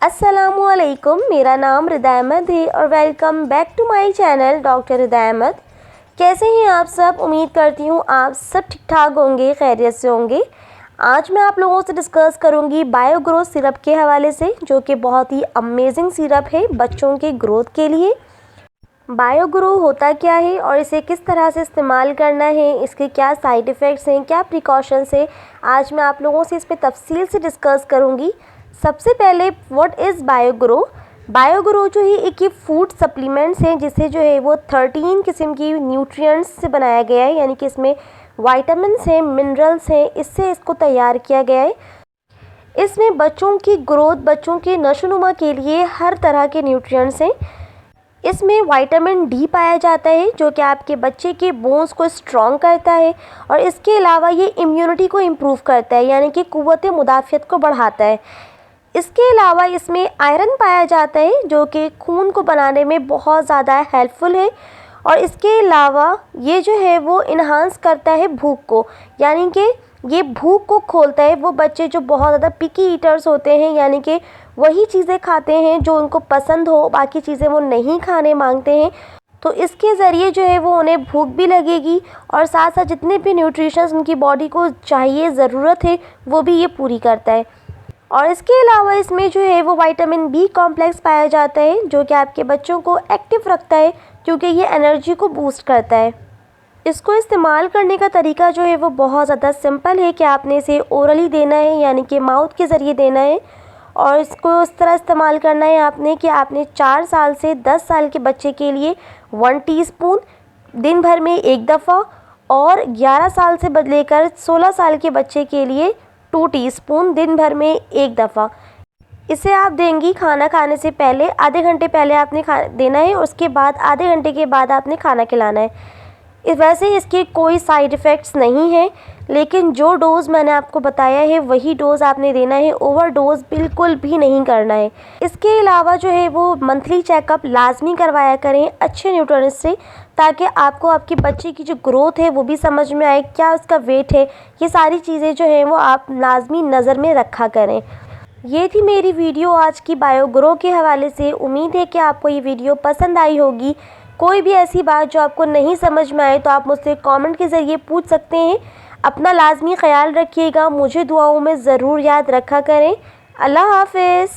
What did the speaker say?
अस्सलामुअलैकुम, मेरा नाम रिदा अहमद है और welcome back to my channel doctor Rida Ahmad. कैसे हैं आप सब? उम्मीद करती हूँ आप सब ठीक ठाक होंगे, खैरियत से होंगे। आज मैं आप लोगों से डिस्कस करूँगी बायोग्रो सिरप के हवाले से, जो कि बहुत ही अमेजिंग सिरप है बच्चों के ग्रोथ के लिए। बायोग्रो होता क्या है और इसे किस तरह से इस्तेमाल करना है, इसके क्या साइड इफ़ेक्ट्स हैं, क्या प्रिकॉशंस हैं, आज मैं आप लोगों से इस पर तफसील से डिस्कस करूँगी। सबसे पहले व्हाट इज़ बायोग्रो। बायोग्रो जो है एक ये फूड सप्लीमेंट्स हैं, जिसे जो है वो 13 किस्म की न्यूट्रिएंट्स से बनाया गया है, यानी कि इसमें वाइटामिन्स हैं, मिनरल्स हैं, इससे इसको तैयार किया गया है। इसमें बच्चों की ग्रोथ, बच्चों के नशोनुमा के लिए हर तरह के न्यूट्रिएंट्स हैं। इसमें विटामिन डी पाया जाता है, जो कि आपके बच्चे के बोन्स को स्ट्रॉन्ग करता है और इसके अलावा ये इम्यूनिटी को इम्प्रूव करता है, यानी कि क़ुव्वत मुदाफ़ियत को बढ़ाता है। इसके अलावा इसमें आयरन पाया जाता है, जो कि खून को बनाने में बहुत ज़्यादा हेल्पफुल है। और इसके अलावा ये जो है वो इन्हांस करता है भूख को, यानी कि ये भूख को खोलता है। वो बच्चे जो बहुत ज़्यादा पिकी ईटर्स होते हैं, यानी कि वही चीज़ें खाते हैं जो उनको पसंद हो, बाकी चीज़ें वो नहीं खाने मांगते हैं, तो इसके ज़रिए जो है वो उन्हें भूख भी लगेगी और साथ साथ जितने भी न्यूट्रिशंस उनकी बॉडी को चाहिए, ज़रूरत है, वो भी ये पूरी करता है। और इसके अलावा इसमें जो है वो विटामिन बी कॉम्प्लेक्स पाया जाता है, जो कि आपके बच्चों को एक्टिव रखता है, क्योंकि ये एनर्जी को बूस्ट करता है। इसको इस्तेमाल करने का तरीका जो है वो बहुत ज़्यादा सिंपल है कि आपने इसे ओरली देना है, यानी कि माउथ के ज़रिए देना है। और इसको इस तरह इस्तेमाल करना है आपने कि आपने 4 साल से 10 साल के बच्चे के लिए 1 टीस्पून दिन भर में 1 दफ़ा, और 11 साल से लेकर 16 साल के बच्चे के लिए 2 टीस्पून दिन भर में 1 दफ़ा। इसे आप देंगी खाना खाने से पहले, आधे घंटे पहले आपने देना है, और उसके बाद आधे घंटे के बाद आपने खाना खिलाना है। वैसे इसके कोई साइड इफ़ेक्ट्स नहीं है, लेकिन जो डोज़ मैंने आपको बताया है वही डोज़ आपने देना है, ओवर डोज़ बिल्कुल भी नहीं करना है। इसके अलावा जो है वो मंथली चेकअप लाजमी करवाया करें अच्छे न्यूट्रिएंट्स से, ताकि आपको आपके बच्चे की जो ग्रोथ है वो भी समझ में आए, क्या उसका वेट है, ये सारी चीज़ें जो हैं वो आप लाजमी नज़र में रखा करें। ये थी मेरी वीडियो आज की बायोग्रो के हवाले से। उम्मीद है कि आपको ये वीडियो पसंद आई होगी। कोई भी ऐसी बात जो आपको नहीं समझ में आए तो आप मुझसे कमेंट के ज़रिए पूछ सकते हैं। अपना लाजमी ख्याल रखिएगा, मुझे दुआओं में ज़रूर याद रखा करें। अल्लाह हाफ़िज़।